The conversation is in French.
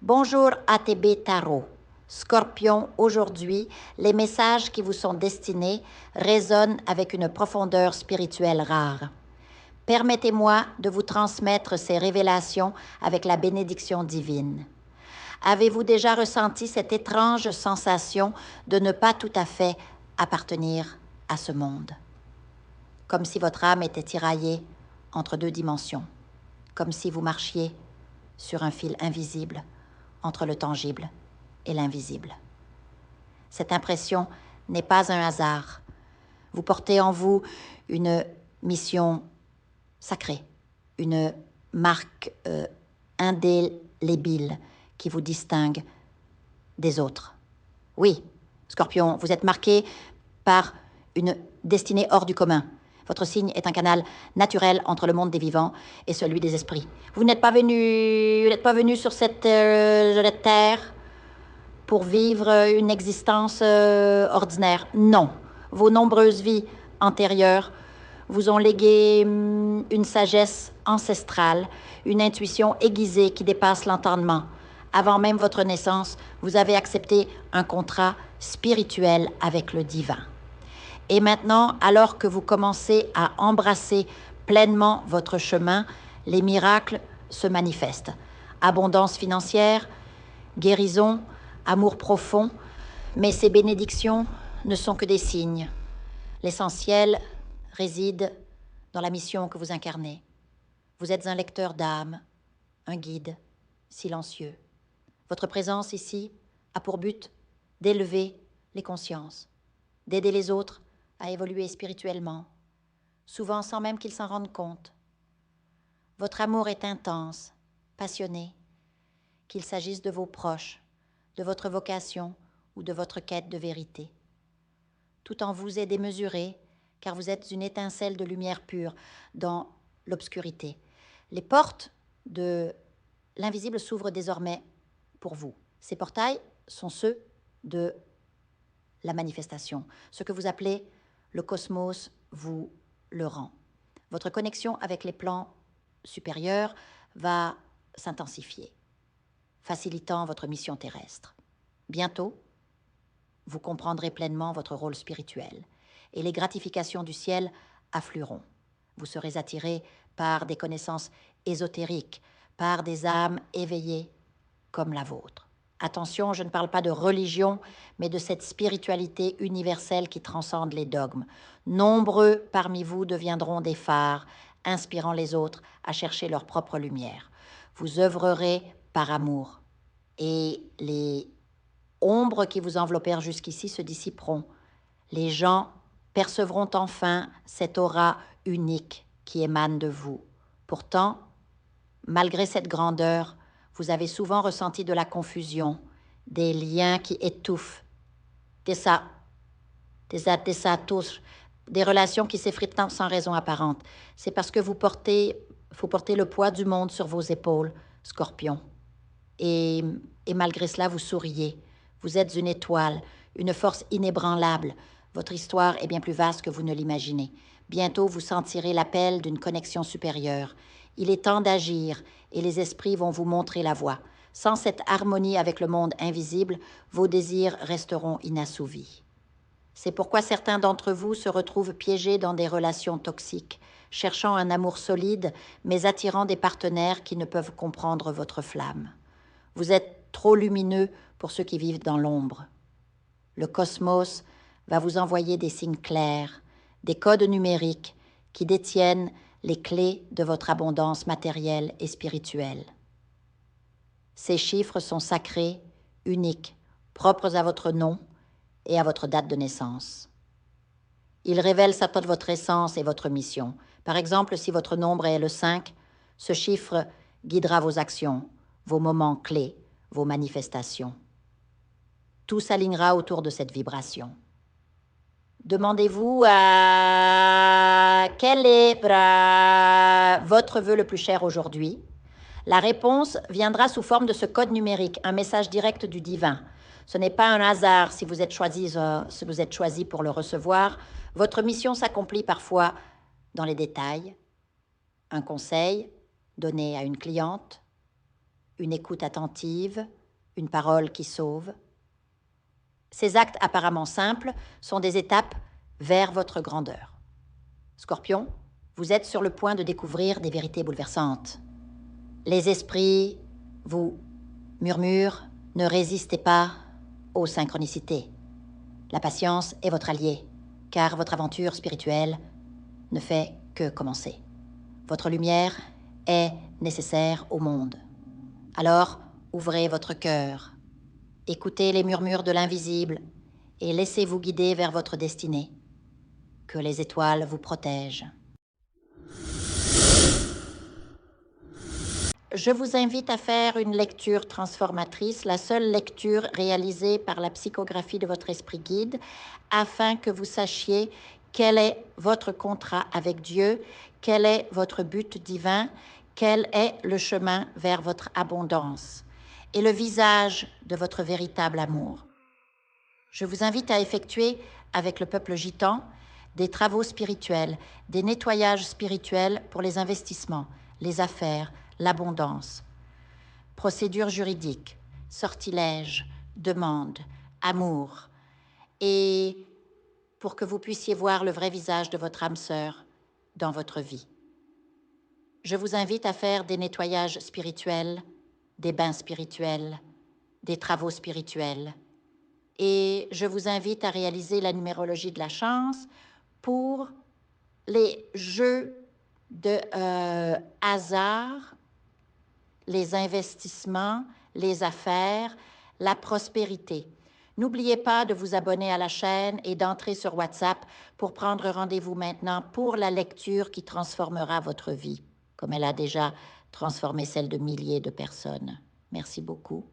Bonjour ATB Tarot. Scorpion, aujourd'hui, les messages qui vous sont destinés résonnent avec une profondeur spirituelle rare. Permettez-moi de vous transmettre ces révélations avec la bénédiction divine. Avez-vous déjà ressenti cette étrange sensation de ne pas tout à fait appartenir à ce monde? Comme si votre âme était tiraillée entre deux dimensions, comme si vous marchiez sur un fil invisible entre le tangible et l'invisible. Cette impression n'est pas un hasard. Vous portez en vous une mission sacrée, une marque indélébile qui vous distingue des autres. Oui, Scorpion, vous êtes marqué par une destinée hors du commun. Votre signe est un canal naturel entre le monde des vivants et celui des esprits. Vous n'êtes pas venu sur cette terre pour vivre une existence ordinaire. Non. Vos nombreuses vies antérieures vous ont légué une sagesse ancestrale, une intuition aiguisée qui dépasse l'entendement. Avant même votre naissance, vous avez accepté un contrat spirituel avec le divin. Et maintenant, alors que vous commencez à embrasser pleinement votre chemin, les miracles se manifestent. Abondance financière, guérison, amour profond, mais ces bénédictions ne sont que des signes. L'essentiel réside dans la mission que vous incarnez. Vous êtes un lecteur d'âme, un guide silencieux. Votre présence ici a pour but d'élever les consciences, d'aider les autres à évoluer spirituellement, souvent sans même qu'ils s'en rendent compte. Votre amour est intense, passionné, qu'il s'agisse de vos proches, de votre vocation ou de votre quête de vérité. Tout en vous est démesuré, car vous êtes une étincelle de lumière pure dans l'obscurité. Les portes de l'invisible s'ouvrent désormais pour vous. Ces portails sont ceux de la manifestation. Ce que vous appelez le cosmos vous le rend. Votre connexion avec les plans supérieurs va s'intensifier, facilitant votre mission terrestre. Bientôt, vous comprendrez pleinement votre rôle spirituel et les gratifications du ciel afflueront. Vous serez attiré par des connaissances ésotériques, par des âmes éveillées comme la vôtre. Attention, je ne parle pas de religion, mais de cette spiritualité universelle qui transcende les dogmes. Nombreux parmi vous deviendront des phares, inspirant les autres à chercher leur propre lumière. Vous œuvrerez par amour, et les ombres qui vous enveloppèrent jusqu'ici se dissiperont. Les gens percevront enfin cette aura unique qui émane de vous. Pourtant, malgré cette grandeur, vous avez souvent ressenti de la confusion, des liens qui étouffent, des relations qui s'effritent sans raison apparente. C'est parce que vous portez le poids du monde sur vos épaules, Scorpion. Et malgré cela, vous souriez. Vous êtes une étoile, une force inébranlable. Votre histoire est bien plus vaste que vous ne l'imaginez. Bientôt, vous sentirez l'appel d'une connexion supérieure. Il est temps d'agir et les esprits vont vous montrer la voie. Sans cette harmonie avec le monde invisible, vos désirs resteront inassouvis. C'est pourquoi certains d'entre vous se retrouvent piégés dans des relations toxiques, cherchant un amour solide, mais attirant des partenaires qui ne peuvent comprendre votre flamme. Vous êtes trop lumineux pour ceux qui vivent dans l'ombre. Le cosmos va vous envoyer des signes clairs, des codes numériques qui détiennent les clés de votre abondance matérielle et spirituelle. Ces chiffres sont sacrés, uniques, propres à votre nom et à votre date de naissance. Ils révèlent certainement votre essence et votre mission. Par exemple, si votre nombre est le 5, ce chiffre guidera vos actions, vos moments clés, vos manifestations. Tout s'alignera autour de cette vibration. Demandez-vous quel est votre vœu le plus cher aujourd'hui. La réponse viendra sous forme de ce code numérique, un message direct du divin. Ce n'est pas un hasard si vous êtes choisi pour le recevoir. Votre mission s'accomplit parfois dans les détails. Un conseil donné à une cliente, une écoute attentive, une parole qui sauve. Ces actes apparemment simples sont des étapes vers votre grandeur. Scorpion, vous êtes sur le point de découvrir des vérités bouleversantes. Les esprits vous murmurent, ne résistez pas aux synchronicités. La patience est votre allié, car votre aventure spirituelle ne fait que commencer. Votre lumière est nécessaire au monde. Alors, ouvrez votre cœur, écoutez les murmures de l'invisible et laissez-vous guider vers votre destinée. Que les étoiles vous protègent. Je vous invite à faire une lecture transformatrice, la seule lecture réalisée par la psychographie de votre esprit guide, afin que vous sachiez quel est votre contrat avec Dieu, quel est votre but divin, quel est le chemin vers votre abondance et le visage de votre véritable amour. Je vous invite à effectuer avec le peuple gitan des travaux spirituels, des nettoyages spirituels pour les investissements, les affaires, l'abondance. Procédures juridiques, sortilèges, demandes, amour. Et pour que vous puissiez voir le vrai visage de votre âme sœur dans votre vie. Je vous invite à faire des nettoyages spirituels, des bains spirituels, des travaux spirituels. Et je vous invite à réaliser la numérologie de la chance pour les jeux de hasard, les investissements, les affaires, la prospérité. N'oubliez pas de vous abonner à la chaîne et d'entrer sur WhatsApp pour prendre rendez-vous maintenant pour la lecture qui transformera votre vie, comme elle a déjà transformé celle de milliers de personnes. Merci beaucoup.